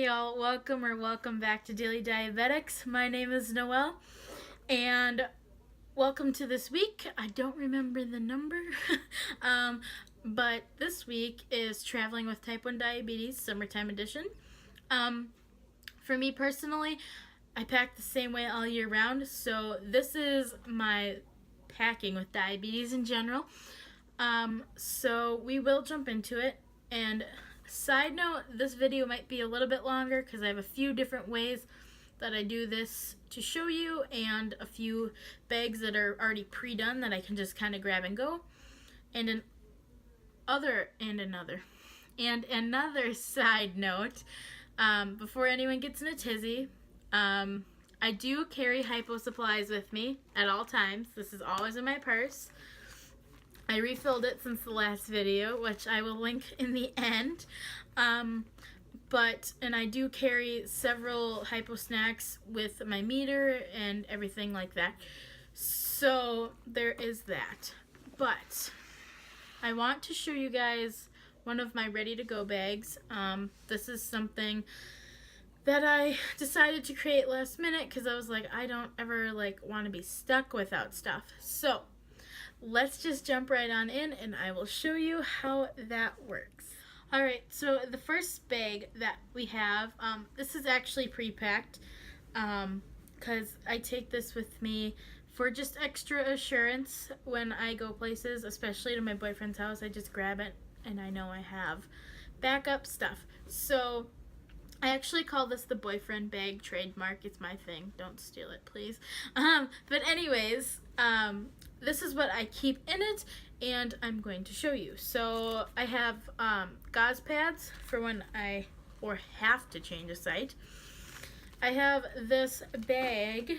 y'all, welcome back to Daily Diabetics. My name is Noelle, and welcome to this week. I don't remember the number, but this week is Traveling with Type 1 Diabetes, Summertime Edition. For me personally, I pack the same way all year round, so this is my packing with diabetes in general. So we will jump into it, and side note, this video might be a little bit longer because I have a few different ways that I do this to show you, and a few bags that are already pre-done that I can just kind of grab and go. And another side note, before anyone gets in a tizzy, I do carry hypo supplies with me at all times. This is always in my purse. I refilled it since the last video, which I will link in the end. And I do carry several hypo snacks with my meter and everything like that. So there is that. But I want to show you guys one of my ready to go bags. This is something that I decided to create last minute because I was like, I don't ever want to be stuck without stuff. So let's just jump right on in and I will show you how that works. Alright, so the first bag that we have, this is actually pre-packed because I take this with me for just extra assurance when I go places, especially to my boyfriend's house. I just grab it and I know I have backup stuff. So I actually call this the boyfriend bag trademark. It's my thing. Don't steal it, please. But anyways, this is what I keep in it, and I'm going to show you. So I have gauze pads for when I have to change a site. I have this bag,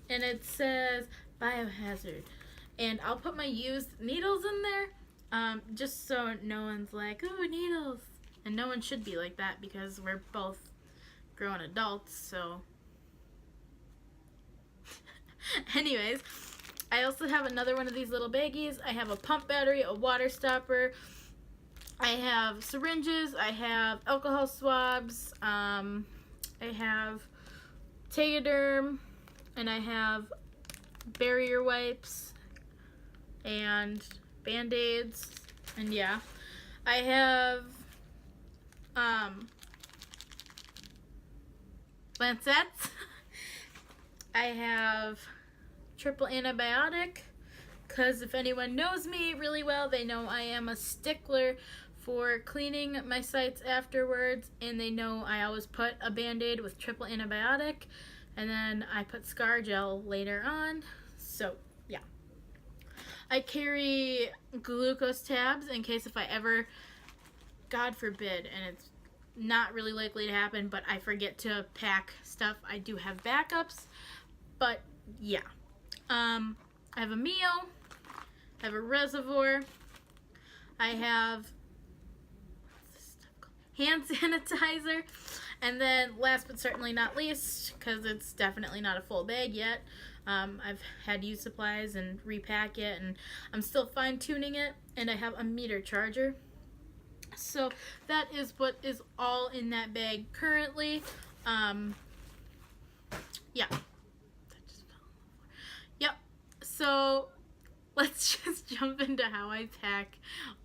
and it says biohazard, and I'll put my used needles in there, just so no one's like, ooh, needles. And no one should be like that because we're both grown adults, so. Anyways, I also have another one of these little baggies. I have a pump battery, a water stopper. I have syringes. I have alcohol swabs. I have Tegaderm, and I have barrier wipes and Band-Aids, and yeah, I have Lancets. I have triple antibiotic, because if anyone knows me really well, they know I am a stickler for cleaning my sites afterwards, and they know I always put a Band-Aid with triple antibiotic, and then I put scar gel later on. So yeah, I carry glucose tabs in case if I ever, God forbid, and it's not really likely to happen, but I forget to pack stuff, I do have backups. But yeah, I have a meal, I have a reservoir, I have hand sanitizer, and then last but certainly not least, because it's definitely not a full bag yet, I've had to use supplies and repack it, and I'm still fine-tuning it, and I have a meter charger. So that is what is all in that bag currently. Yeah. Yep. So let's just jump into how I pack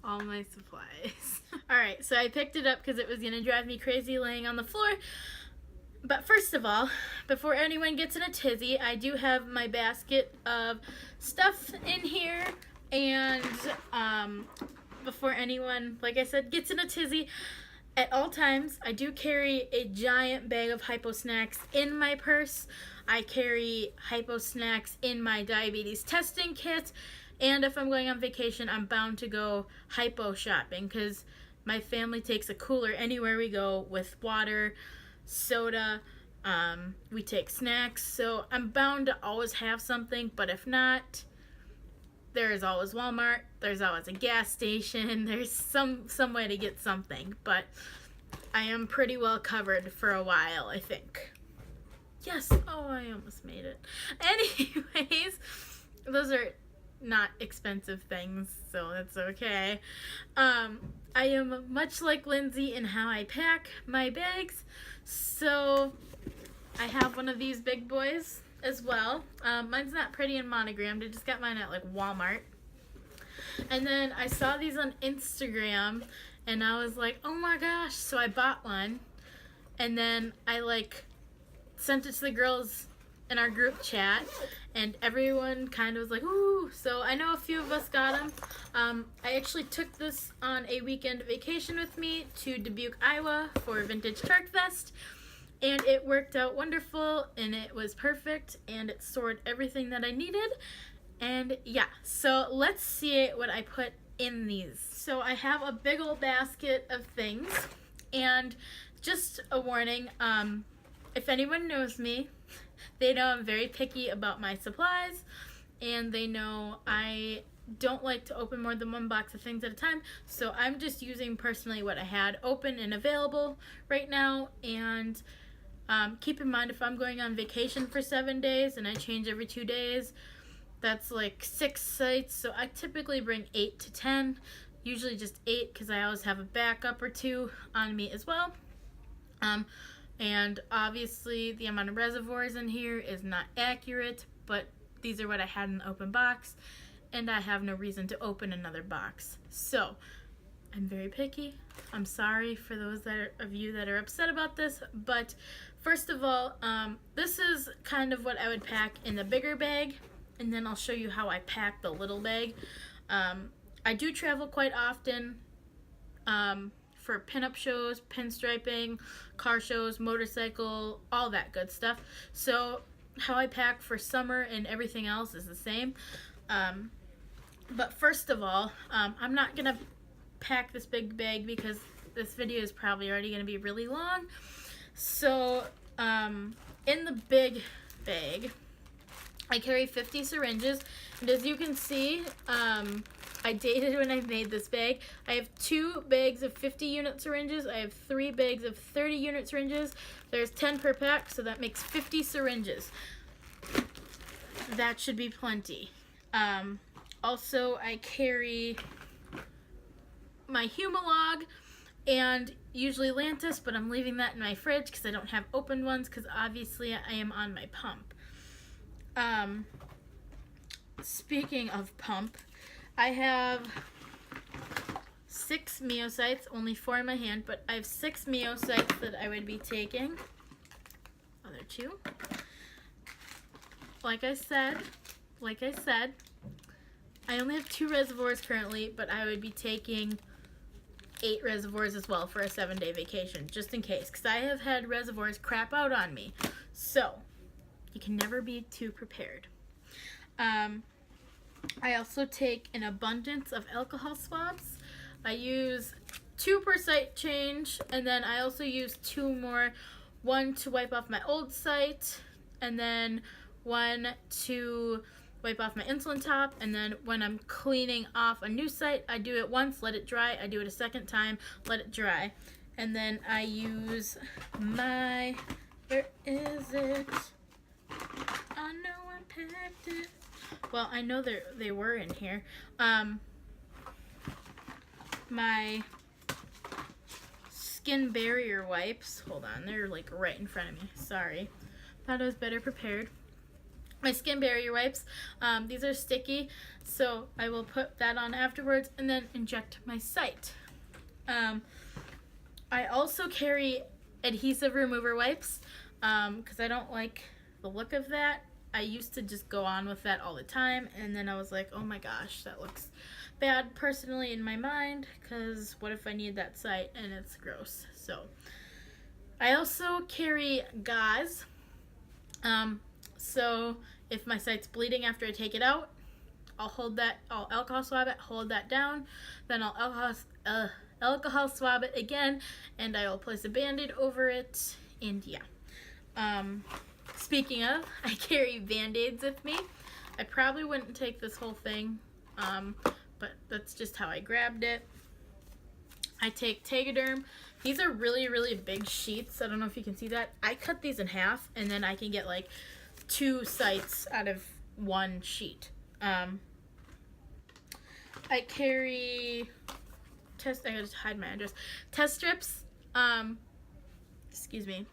all my supplies. Alright, so I picked it up because it was going to drive me crazy laying on the floor. But first of all, before anyone gets in a tizzy, I do have my basket of stuff in here, and before anyone, like I said, gets in a tizzy, at all times, I do carry a giant bag of hypo snacks in my purse. I carry hypo snacks in my diabetes testing kit, and if I'm going on vacation, I'm bound to go hypo shopping because my family takes a cooler anywhere we go with water, soda, we take snacks, so I'm bound to always have something. But if not, there is always Walmart, there's always a gas station, there's some way to get something, but I am pretty well covered for a while, I think. Yes, oh, I almost made it. Anyways, those are not expensive things, so that's okay. I am much like Lindsay in how I pack my bags, so I have one of these big boys as well. Mine's not pretty and monogrammed. I just got mine at like Walmart. And then I saw these on Instagram and I was like, oh my gosh, so I bought one. And then I like sent it to the girls in our group chat and everyone kind of was like, ooh. So I know a few of us got them. I actually took this on a weekend vacation with me to Dubuque, Iowa for Vintage Turk Fest. And it worked out wonderful and it was perfect and it stored everything that I needed. And yeah, so let's see what I put in these. So I have a big old basket of things, and just a warning, if anyone knows me, they know I'm very picky about my supplies, and they know I don't like to open more than one box of things at a time, so I'm just using personally what I had open and available right now. And keep in mind, if I'm going on vacation for 7 days and I change every 2 days, that's like 6 sites, so I typically bring 8 to 10, usually just 8 because I always have a backup or 2 on me as well. And obviously the amount of reservoirs in here is not accurate, but these are what I had in the open box, and I have no reason to open another box. So I'm very picky. I'm sorry for those of you that are upset about this, but first of all, this is kind of what I would pack in the bigger bag. And then I'll show you how I pack the little bag. I do travel quite often for pinup shows, pinstriping, car shows, motorcycle, all that good stuff. So how I pack for summer and everything else is the same. But first of all, I'm not going to pack this big bag because this video is probably already going to be really long. So in the big bag, I carry 50 syringes, and as you can see, I dated when I made this bag. I have 2 bags of 50 unit syringes. I have 3 bags of 30 unit syringes. There's 10 per pack, so that makes 50 syringes. That should be plenty. Also, I carry my Humalog and usually Lantus, but I'm leaving that in my fridge because I don't have opened ones because obviously I am on my pump. Speaking of pump, I have 6 myocytes, only 4 in my hand, but I have 6 myocytes that I would be taking. Other 2. Like I said, I only have 2 reservoirs currently, but I would be taking 8 reservoirs as well for a 7-day vacation, just in case, because I have had reservoirs crap out on me. So you can never be too prepared. I also take an abundance of alcohol swabs. I use 2 per site change, and then I also use 2 more. 1 to wipe off my old site, and then 1 to wipe off my insulin top, and then when I'm cleaning off a new site, I do it once, let it dry. I do it a second time, let it dry. And then I use my, where is it? I know I packed it. Well, I know they were in here. My skin barrier wipes. Hold on, they're like right in front of me. Sorry. Thought I was better prepared. My skin barrier wipes. These are sticky, so I will put that on afterwards and then inject my site. I also carry adhesive remover wipes because I don't like the look of that. I used to just go on with that all the time, and then I was like, oh my gosh, that looks bad personally in my mind, because what if I need that site and it's gross. So I also carry gauze. So if my site's bleeding after I take it out, I'll alcohol swab it, hold that down, then I'll alcohol swab it again, and I will place a Band-Aid over it, and yeah. Speaking of, I carry Band-Aids with me. I probably wouldn't take this whole thing, but that's just how I grabbed it. I take Tegaderm. These are really, really big sheets. I don't know if you can see that. I cut these in half, and then I can get like 2 sites out of 1 sheet. I carry I gotta hide my address. Test strips. Excuse me.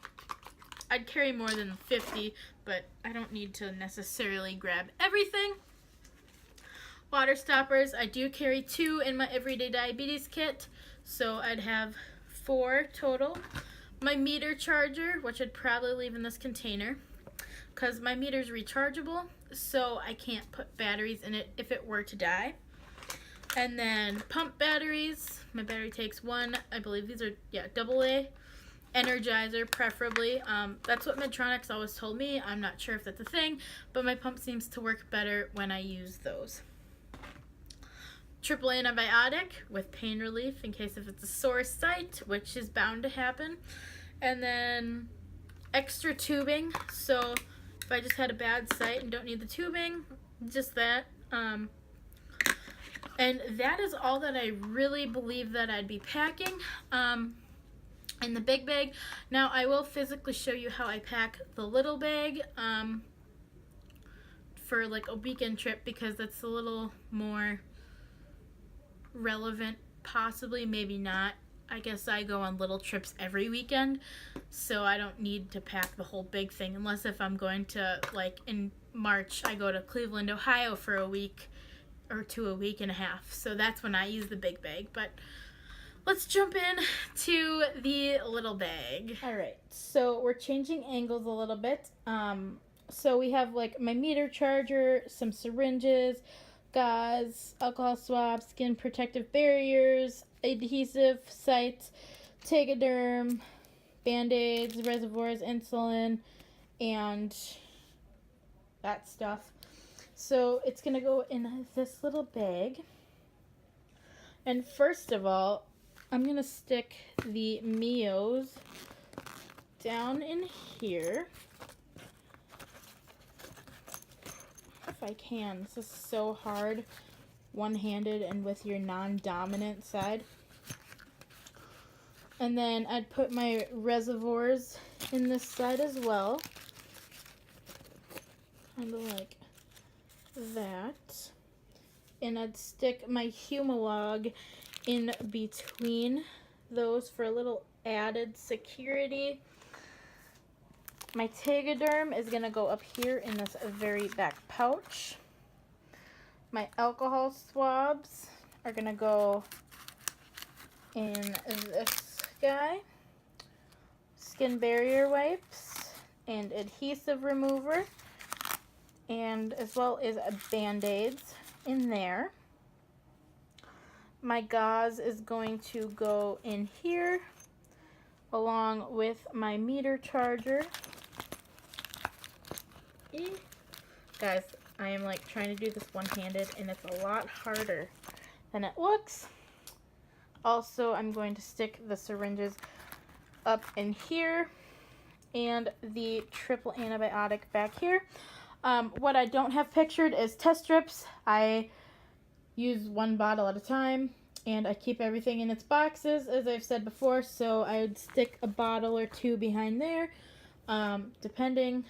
I'd carry more than 50, but I don't need to necessarily grab everything. Water stoppers. I do carry 2 in my everyday diabetes kit, so I'd have 4 total. My meter charger, which I'd probably leave in this container, because my meter's rechargeable, so I can't put batteries in it if it were to die. And then pump batteries. My battery takes 1. I believe these are, AA. Energizer, preferably. That's what Medtronic's always told me. I'm not sure if that's a thing, but my pump seems to work better when I use those. Triple antibiotic with pain relief in case if it's a sore site, which is bound to happen. And then extra tubing. So if I just had a bad site and don't need the tubing, just that. And that is all that I really believe that I'd be packing in the big bag. Now, I will physically show you how I pack the little bag for like a weekend trip, because that's a little more relevant, possibly, maybe not. I guess I go on little trips every weekend, so I don't need to pack the whole big thing, unless if I'm going to, like in March, I go to Cleveland, Ohio for a week or to a week and a half. So that's when I use the big bag. But let's jump in to the little bag. All right, so we're changing angles a little bit. So we have like my meter charger, some syringes, gauze, alcohol swabs, skin protective barriers, adhesive sites, Tegaderm, Band-Aids, reservoirs, insulin, and that stuff. So it's going to go in this little bag. And first of all, I'm going to stick the Mios down in here. If I can. This is so hard one-handed and with your non-dominant side. And then I'd put my reservoirs in this side as well. Kind of like that. And I'd stick my Humalog in between those for a little added security. My Tegaderm is going to go up here in this very back pouch. My alcohol swabs are going to go in this guy. Skin barrier wipes and adhesive remover, and as well as Band-Aids in there. My gauze is going to go in here along with my meter charger. Guys, I am like trying to do this one-handed and it's a lot harder than it looks. Also, I'm going to stick the syringes up in here and the triple antibiotic back here. What I don't have pictured is test strips. I use 1 bottle at a time, and I keep everything in its boxes, as I've said before, so I would stick a bottle or 2 behind there, depending,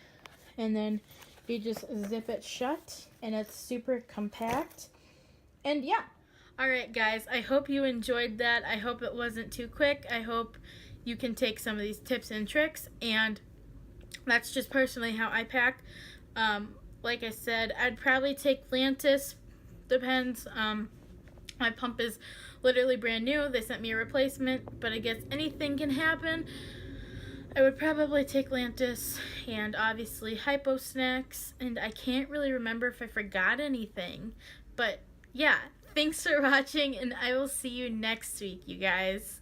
and then you just zip it shut, and it's super compact, and yeah. Alright guys, I hope you enjoyed that. I hope it wasn't too quick. I hope you can take some of these tips and tricks, and that's just personally how I pack. Like I said, I'd probably take Lantus, depends. My pump is literally brand new. They sent me a replacement, but I guess anything can happen. I would probably take Lantus and obviously Hypo Snacks, and I can't really remember if I forgot anything, but yeah, thanks for watching, and I will see you next week, you guys.